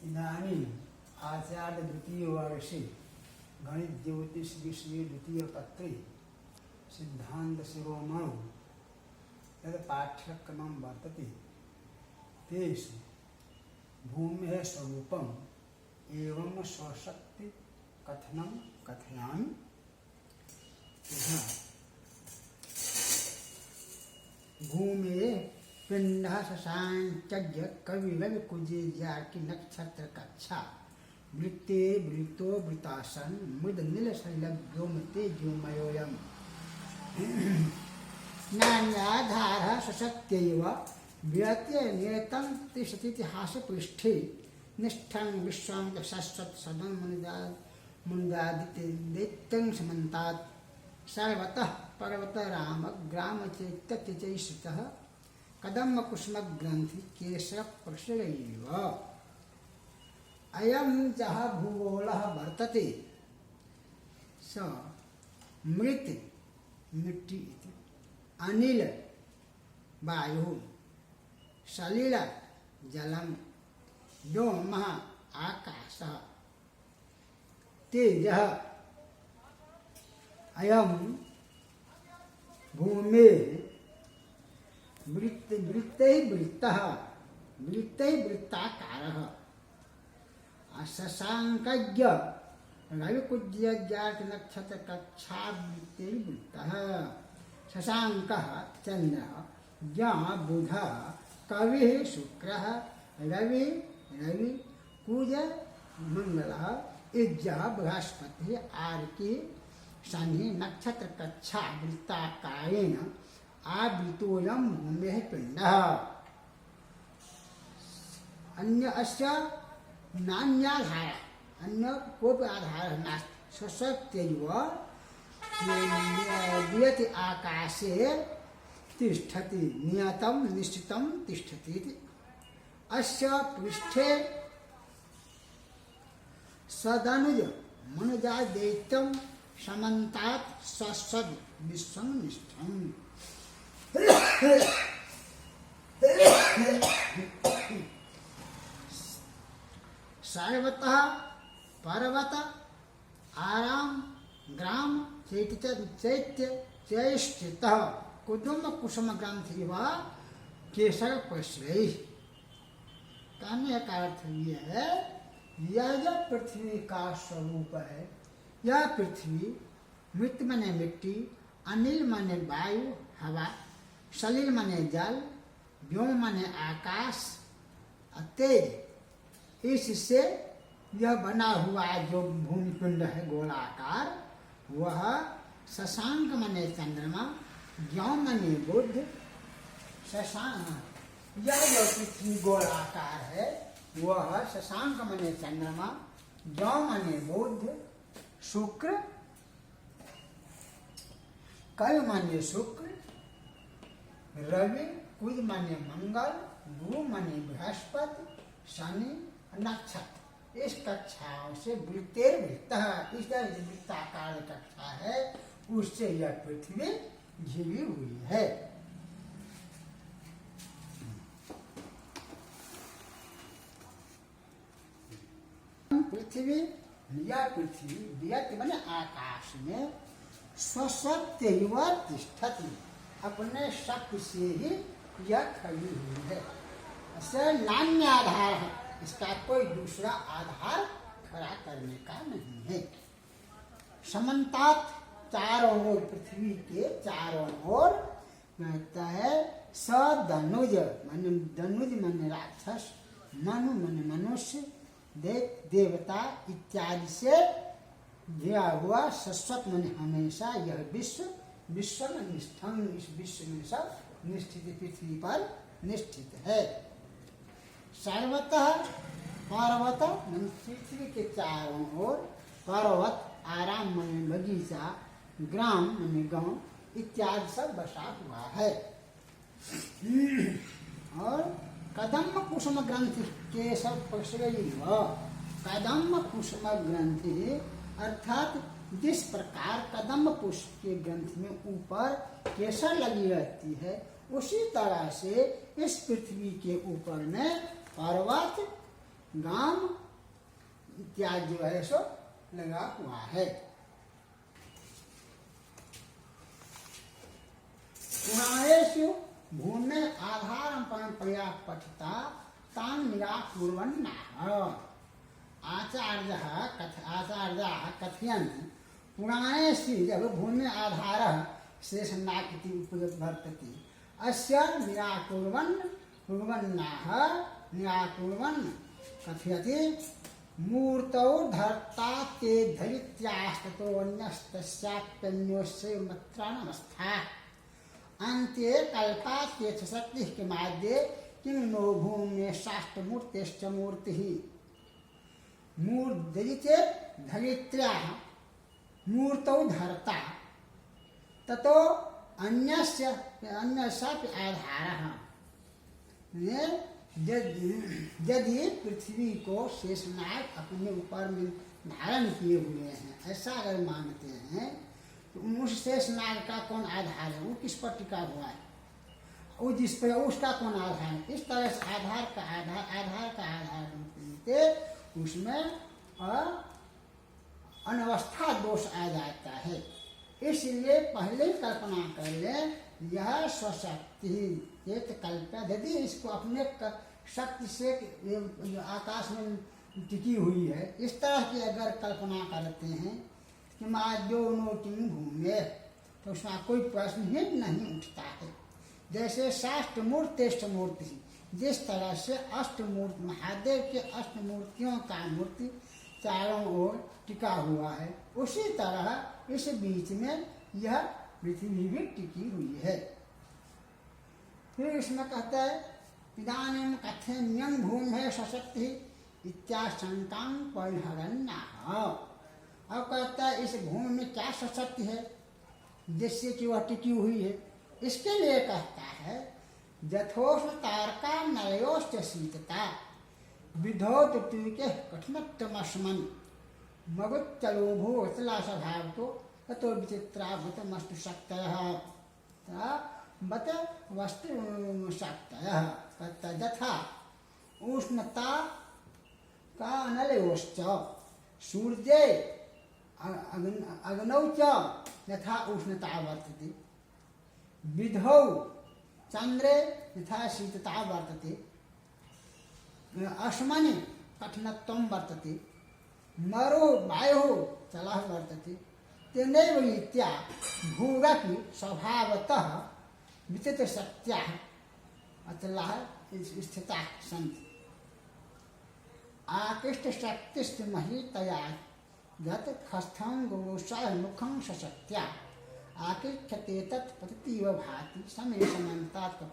इदानीम् आचार्य द्वितीय वर्षे गणित ज्योतिष विषये द्वितीय पत्रे सिद्धांत शिरोमणौ यद् पाठ्यक्रमं वर्तते तेषु भूमेः स्वरूपम् एवं स्वशक्ति कथनं कथयामि। भूमेः पिंडः शशांकज्ञ कविलव कुजेजार्की नक्षत्र कक्षा वृत्ते वृत्तो वृतासन मुद नील शैल व्योमते व्योमयोयम् नान्याधारः सशक्त्यैव व्यत्य नियतं तिष्ठतीतिहास पृष्ठे निष्ठं विश्वं शाश्वत सदं मुनिदादित्यं समन्तात् सर्वतः पर्वत राम ग्राम चैतत्यचैषितः कदम कुसुम ग्रंथि केशर प्रसरैव अयं जः भूगोलः वर्तते स मृत मिट्टी इति अनिल वायु सलिल जलम व्योमः आकाशः तेजः अयं भूमेः वृत्तैः वृत्तः वृत्तैः वृत्ताकारः शशांकज्ञ रविकुज्यज्ञात नक्षत्र कक्षा वृत्तैः वृत्तः शशांकः चन्द्रः ज्ञ बुधः कविः शुक्रः रवि कुज मंगलः इज्जः बृहस्पतिः आर्की शनि नक्षत्र कक्षा वृत्ताकारेण आवृतोऽयं भूमेः पिण्डः अन्य अस्य नान्याधारः अन्य कोऽपि आधारः नास्ति सशक्त्यैव नियति आकाशे तिष्ठति नियतं निश्चितं तिष्ठति इति अस्य पृष्ठे सदनुज मनुजादैत्यं समन्तात् ससद् विश्वं निष्ठम् सर्वतः पर्वत आराम ग्राम चैत्य चैष्टितः कुदुम कुसुम ग्रंथि व केसर प्रश्रय। कहने का अर्थ यह है, यह जो पृथ्वी का स्वरूप है, यह पृथ्वी मृत माने मिट्टी, अनिल माने वायु हवा, सलिल माने जल, व्योम माने आकाश, तेज, इससे यह बना हुआ जो भूमि पिंड है गोलाकार, वह शशांक माने चंद्रमा, ज्ञौ माने बुध, शशांक यह जो पृथ्वी गोलाकार है वह शशांक माने चंद्रमा, ज्ञौ माने बुध, शुक्र, कल माने शुक्र, रवि, कुज माने मंगल, गुरु माने बृहस्पति, शनि, नक्षत्र। इस कक्षाओं से वृत्तेर वृत्तः इस तरह से वृत्ताकार कक्षा है, उससे यह पृथ्वी घिरी हुई है। पृथ्वी यह पृथ्वी व्यक्त माने आकाश में स्वशक्त्यैव तिष्ठति अपने शक्ति से ही यह खड़ी हुई है। ऐसे नान्य आधार है, इसका कोई दूसरा आधार खड़ा करने का नहीं है। समन्तात चारों ओर पृथ्वी के चारों ओर कहता है सदनुज माने दनुज माने राक्षस, मनु माने मनुष्य, देवता इत्यादि से घिरा हुआ शाश्वत माने हमेशा यह विश्व में निष्ठम इस विश्व में सब निष्ठित पृथ्वी पर निष्ठित है। सर्वतः पर्वत पृथ्वी के चारों ओर पर्वत आराम माने बगीचा, ग्राम माने गांव इत्यादि सब बसा हुआ है। और कदम कुसुम ग्रंथि केशर प्रसरैव, कदम कुसुम ग्रंथि अर्थात जिस प्रकार कदम पुष्प के ग्रंथि में ऊपर केसर लगी रहती है, उसी तरह से इस पृथ्वी के ऊपर में पर्वत गाम इत्यादि जो है सो लगा हुआ है। पुराणेषु भूमि आधारं परम्परया पठिता तान् निराकुर्वन्नाः। आचार्याः कथयन्ति पुराणेषु जब भूमि आधारः शेषनाग इति वर्तते अस्य कुर्वन्नाः निराकुर्वन् कथयति मूर्तौ धर्ता ते धरित्यास्ततो अन्यस्तस्याप्यन्योस्य मत्रानवस्था अन्ते कल्पात्येष शक्तिः किमाद्ये किं नो भूम्ये शास्त्रमूर्तेश्च मूर्तिः मूर्धरिते धरित्र्याः मूर्तौ धर्ता ततो अन्यस्यापि आधारः। यदि पृथ्वी को शेषनाग अपने ऊपर में धारण किए हुए हैं, ऐसा अगर मानते हैं तो उस शेषनाग का कौन आधार है, वो किस पर टिका हुआ है, वो जिस पर उसका कौन आधार है। इस तरह से आधार का आधार उसमें अनवस्था दोष आ जाता है। इसलिए पहले कल्पना कर ले यह स्वशक्ति एक कल्पना, यदि इसको अपने शक्ति से आकाश में टिकी हुई है, इस तरह की अगर कल्पना करते हैं कि माद्यो नो किम भूम्ये, तो उसमें कोई प्रश्न ही नहीं उठता है। जैसे शास्त्र मूर्ति, जिस तरह से अष्टमूर्ति महादेव के अष्टमूर्तियों का मूर्ति चारों ओर टिका हुआ है, उसी तरह इस बीच में यह पृथ्वी भी टिकी हुई है। फिर इसमें कहता है इदानीं कथनीयं भूमेः सशक्ति इत्याशंकां परिहरन्नाः। अब कहता है इस भूमि में क्या सशक्ति है जिससे कि वह टिकी हुई है। इसके लिए कहता है यथोष्ण तारका नलयोश्च शीतता विधौत के कठिनतमस्मन् मगुच्चलोभो वत्सला स्वभाव तो ततो विचित्रा भूतमस्तु शक्तयः बत वस्तु शक्तयः। यथा उष्णता का अनलयोश्च सूर्ये अग्नौ च यथा उष्णता वर्तते, विधौ चंद्रे यथा शीतता वर्तते, अस्मनि कठिनत्वं वर्तते, मरो वायुः चलः वर्तते, तेनैव रीत्या भूरपि स्वभावतः विचित्रशक्त्याः अचलाः स्थिताः सन्ति। आकृष्टशक्तिस्महीतया यत् खस्थं गोसाः मुखं सशक्त्या आकृष्यते तत् पततीव भाति समे समन्तात्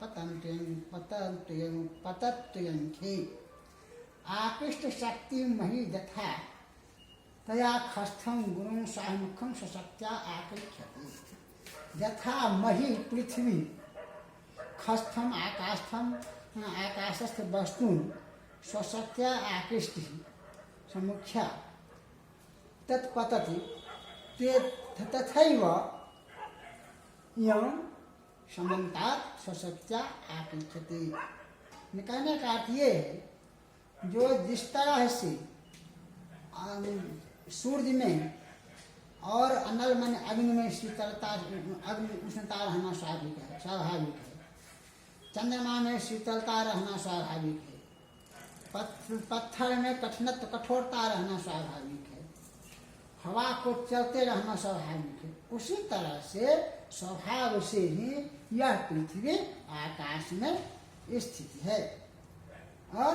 पतत्यंखे। आकृष्टशक्ति मही यथा तया खस्थं गुरुं सामुखं सशक्त्या आकृष्यते। यथा मही पृथ्वी खस्थम आकाशस्थ वस्तून् स्वशक्त्या आकृष्टि समुख्या तत्पतति तथैव इयं समन्तात् स्वशक्त्या आकृष्यते। कहने का अर्थ ये है जो जिस तरह से सूर्य में और अनल मन अग्नि में शीतलता अग्नि उष्णता रहना स्वाभाविक है, चंद्रमा में शीतलता रहना स्वाभाविक है, पत्थर में कठोरता रहना स्वाभाविक है, हवा को चलते रहना स्वाभाविक है। उसी तरह से स्वभाव से ही यह पृथ्वी आकाश में स्थित है। और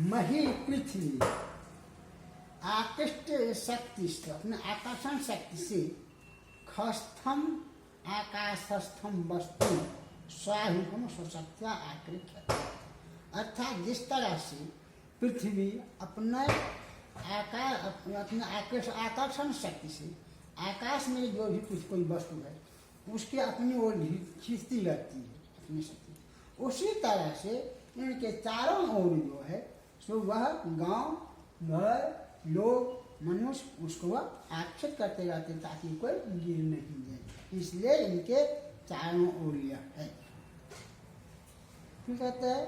मही पृथ्वी आकृष्ट शक्ति से अपने आकर्षण शक्ति से खस्थम आकाशस्थम वस्तु स्वाहिकम स्वशक्त्या आकृष्यते। अर्थात जिस तरह से पृथ्वी अपने आकर्षण शक्ति से आकाश में जो भी कुछ कोई वस्तु है उसके अपनी ओर खींचती रहती है अपनी शक्ति। उसी तरह से इनके चारों ओर जो है सो वह गांव घर लोग मनुष्य उसको वह आक्षेप करते रहते ताकि कोई गिर नहीं जाए, इसलिए इनके चारों ओर यह है। फिर कहते हैं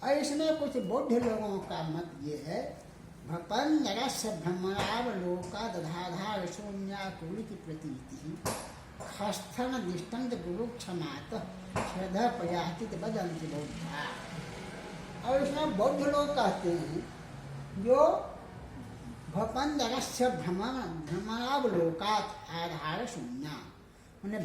और इसमें कुछ बौद्ध लोगों का मत ये है भपन्नरस्य भ्रमणावलोका दधाधार शून्याकुलित प्रतीति खस्थन दिष्टंत गुरु क्षमात श्रद्धा प्रयातित बदंति बौद्धा। और इसमें बौद्ध लोग कहते हैं जो भपन्नरस्य भ्रमणावलोकात आधार शून्य, मैंने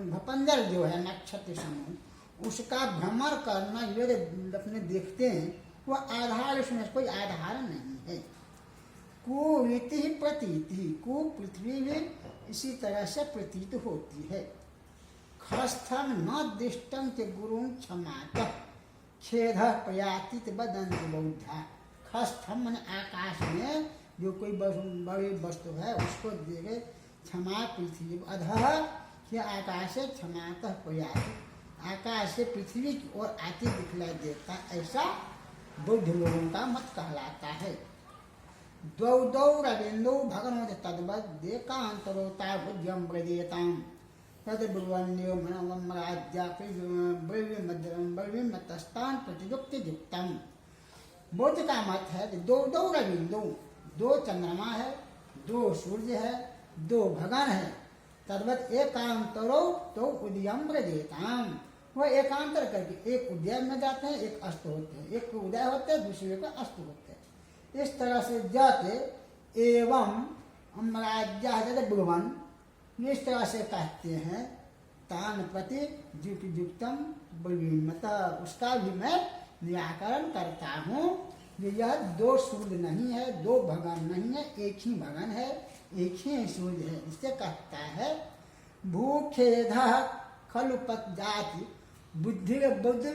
भपंदर जो है नक्षत्र समूह उसका भ्रमण करना यदि अपने देखते हैं वह आधार शून्य, कोई आधार नहीं है। कुरीति प्रतीति, कु पृथ्वी में इसी तरह से प्रतीत होती है। खस्थम न दिष्टं के गुरु क्षमात खेद प्रयातित बदंत बौद्धा। खस्थम मन आकाश में जो कोई बड़ी वस्तु है उसको देखे क्षमा पृथ्वी अधः के आकाश से क्षमातः प्रयाति, आकाश से पृथ्वी की ओर आती दिखलाई देता, ऐसा बौद्ध लोगों का मत कहलाता है। द्वौ द्वौ रविंदौ भगवत तद्वत् देकांतरोता बुद्ध्यम ब्रजेताम तद ब्रुवन्यो मनवम राज्या ब्रवीमतस्तान प्रतियुक्ति युक्तम। बौद्ध का मत है कि दो दो रविंदौ, दो चंद्रमा है, दो सूर्य है, दो भगवान है, तद्वत एकांतरो तो उदयम ब्रजेताम, वह एकांतर करके एक उदय में जाते हैं एक अस्त होते हैं, एक उदय होते हैं दूसरे का अस्त होते हैं, इस तरह से जाते एवं अमराज्या ब्रुवन इस तरह से कहते हैं। तान प्रति युक्तम ब्रवीमता, उसका भी मैं निराकरण करता हूँ। यह दो सूर्य नहीं है, दो भगवान नहीं है, एक ही भगवान है, एक ही सूर्य है। इससे कहता है भूखेद खलु पत जाति बुद्धि बुद्ध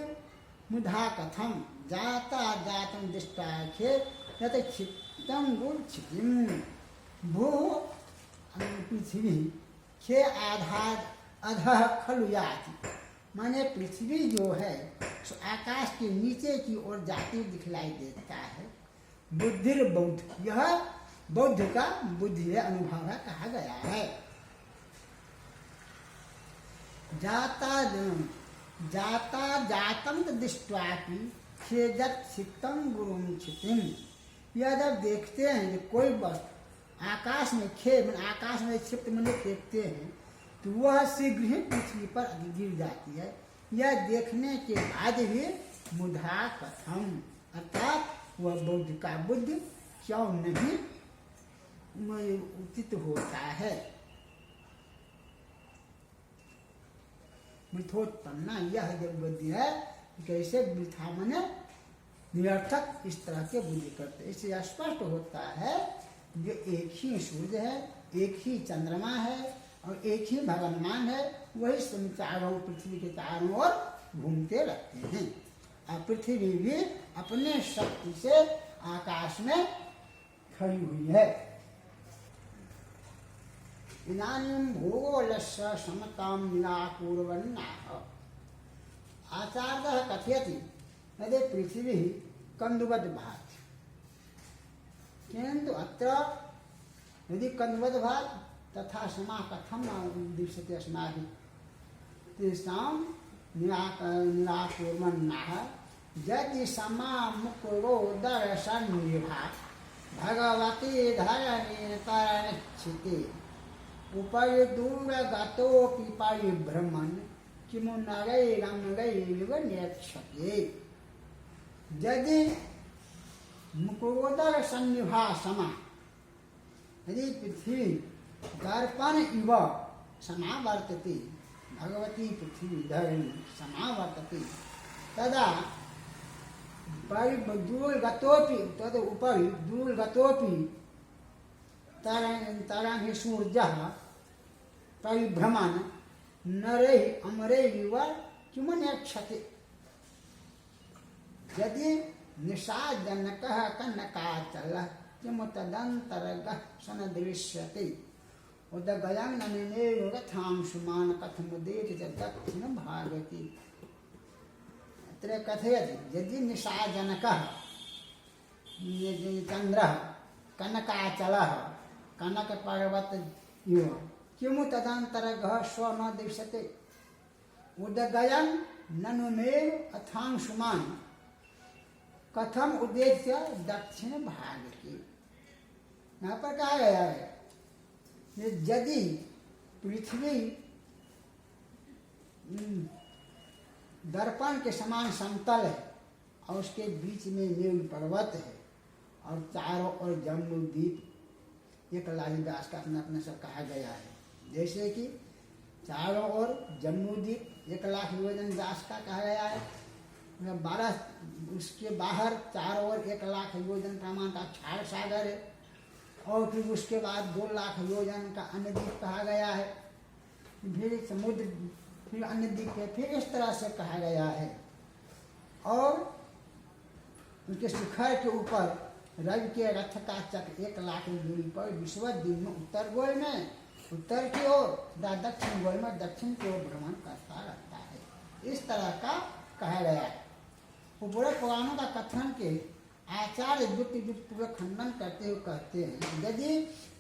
मुधा कथम जाता जातम दृष्टाखे यत क्षिप्तम गुण क्षितिम। भू पृथ्वी खे आधार अधः खलु याति, माने पृथ्वी जो है सो आकाश के नीचे की ओर जाती दिखलाई देता है। बुद्धिर बौद्ध, यह बौद्ध का बुद्धि है, अनुभव है, कहा गया है। जाता जाता जातम दृष्ट्वापि खेजत क्षिप्तम गुरुम क्षितिम। यह जब देखते हैं कि कोई वस्तु आकाश में आकाश में क्षिप्त में फेंकते हैं तो वह शीघ्र ही पृथ्वी पर गिर जाती है। यह देखने के बाद भी मुधा कथम, अर्थात वह बौद्ध का बुद्धि क्यों नहीं उचित होता है। मिथोत्पन्ना, यह जो बुद्धि है कैसे वृथा मने निरर्थक इस तरह के बुद्धि करते। इससे स्पष्ट होता है जो एक ही सूर्य है, एक ही चंद्रमा है और एक ही भगवान है, वही चारों पृथ्वी के चारों ओर घूमते रहते हैं। और पृथ्वी भी अपने शक्ति से आकाश में खड़ी हुई है। इदानीं भूगोलस्य समतां निराकुर्वन्नाः। आचार्यः कथयति यदि पृथ्वी कन्दुवत् भाति, किन्तु अत्र यदि कन्दुवत् भाति तथा समा कथं दृश्यते अस्माभिः, तेषां निराकुर्वन्नाः। यदि समा मुकुरोदरसन्निभा भगवती धरणी तरणिच्छिते उपरि दूरगतोऽपि परिभ्रमन् किमु नरैरमरैरिव नेक्षते। यदि मुकुरोदर सन्निभा समा, यदि पृथ्वी दर्पण इव समावर्तते, भगवती पृथ्वी धरणी समावर्तते, तदा दूरगतोऽपि तद् उपरि दूरगतोऽपि तरणि सूर्यः परिभ्रमन् नरैः अमरैरिव किमु नेक्षते। यदि निशाजनकः कनकाचलः किमु तदन्तरगः सन्दृश्यते। उदगयं ननिने रथांशुमान कथमुदेत दक्षिण भागति। अत्र कथयति यदि निशाजनकः चन्द्रः कनकाचलः कनकपर्वत इव किमु तदन्तरगः स्व न दृश्यते। उदगयं ननु मे अथांशुमान कथम उद्देश्य दक्षिण भाग की। यहाँ पर कहा गया है यदि पृथ्वी दर्पण के समान समतल है और उसके बीच में मेरु पर्वत है और चारों ओर जम्बू द्वीप एक लाही व्यास का अपना अपना सब कहा गया है। जैसे कि चारों ओर जम्बू द्वीप 1 लाख योजन व्यास का कहा गया है। 12 उसके बाहर चारों ओर 1 लाख योजन प्रमाण का क्षार सागर है और फिर उसके बाद 2 लाख योजन का अन्य द्वीप कहा गया है। फिर समुद्र फिर अन्य द्वीप है, फिर इस तरह से कहा गया है। और उनके शिखर के ऊपर रवि के रथ का चक्र 1 लाख दूरी पर विश्वद्वीप में उत्तर गोल में उत्तर की ओर तथा दक्षिण गोल में दक्षिण की ओर भ्रमण करता रहता है। इस तरह का कहा गया है। उपरोक्त पुराणों का कथन के आचार्य पूर्वक खंडन करते हुए कहते हैं यदि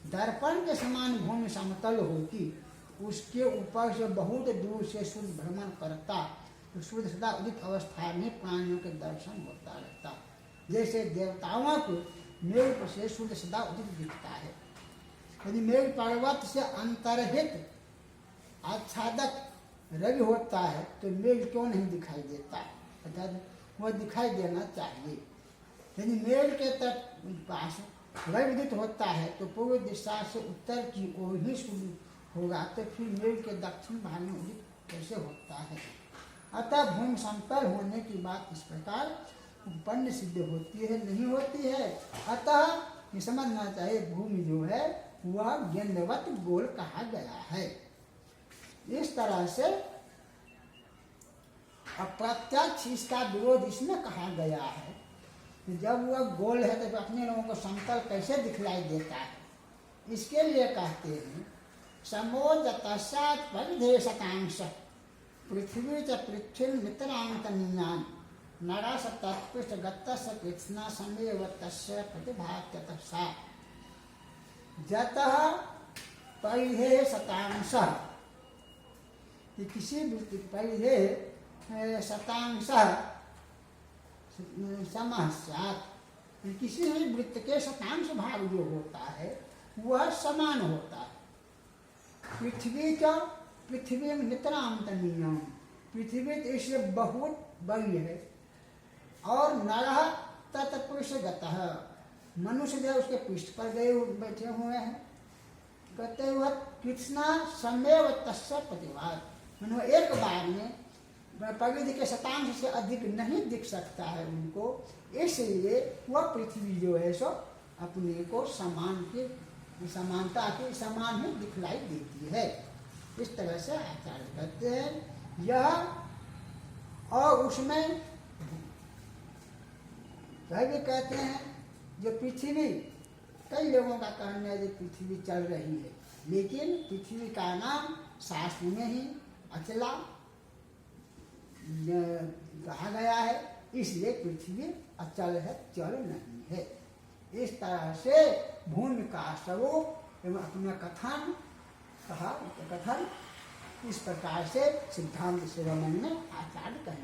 दर्पण के समान भूमि समतल होती उसके ऊपर से बहुत दूर से सूर्य भ्रमण करता तो सूर्य सदा उदित अवस्था में प्राणियों के दर्शन होता रहता। जैसे देवताओं को मेरु पर से सूर्य सदा उदित दिखता है। यदि मेरु पर्वत से अंतर्हित आच्छादक रवि होता है तो मेरु क्यों नहीं दिखाई देता, अर्थात वह दिखाई देना चाहिए। यदि मेरु के तट पास रवि उदित होता है तो पूर्व दिशा से उत्तर की ओर ही सूर्य होगा तो फिर मेरु के दक्षिण भाग में उदित कैसे होता है। अतः भूमि समतल होने की बात इस प्रकार उत्पन्न सिद्ध होती है नहीं होती है। अतः ये समझना चाहिए भूमि जो है वह गेंदवत गोल कहा गया है। इस तरह से अप्रत्यक्ष इसका विरोध इसमें कहा गया है। जब वह गोल है तो अपने लोगों को समतल कैसे दिखलाई देता है। इसके लिए कहते हैं समोजतस्यात् परिधेशतांश पृथ्वी च पृथ्वी मित्रांतनीयान नरस तत्पृष्ठगतस्य कृत्स्ना समेव तस्य प्रतिभात्यतः सा जतः परिधेशतांश किसी भी परिधेशतांश समः स्यात् किसी भी वृत्त के शतांश भाग जो होता है वह समान होता है। पृथ्वी में नितरांतनीयम पृथ्वी तो इससे बहुत बड़ी है और नरः तत्पृष्ठगतः मनुष्य जो उसके पृष्ठ पर गए बैठे हुए हैं। कहते हुए कृष्णा समेव तस्य प्रतिभात एक बार में प्रकृति के शतांश से अधिक नहीं दिख सकता है उनको, इसलिए वह पृथ्वी जो है सो अपने को समान की समानता की समान ही दिखलाई देती है। इस तरह से आचार्य कहते हैं यह और उसमें भी कहते हैं जो पृथ्वी कई लोगों का कहना है जो पृथ्वी चल रही है लेकिन पृथ्वी का नाम शास्त्र में ही अचला कहा गया है इसलिए पृथ्वी अचल है चल नहीं है। इस तरह से भूमि का स्वरूप एवं अपना कथन कहा कथन इस प्रकार से सिद्धांत शिरोमणि में आचार्य कहे।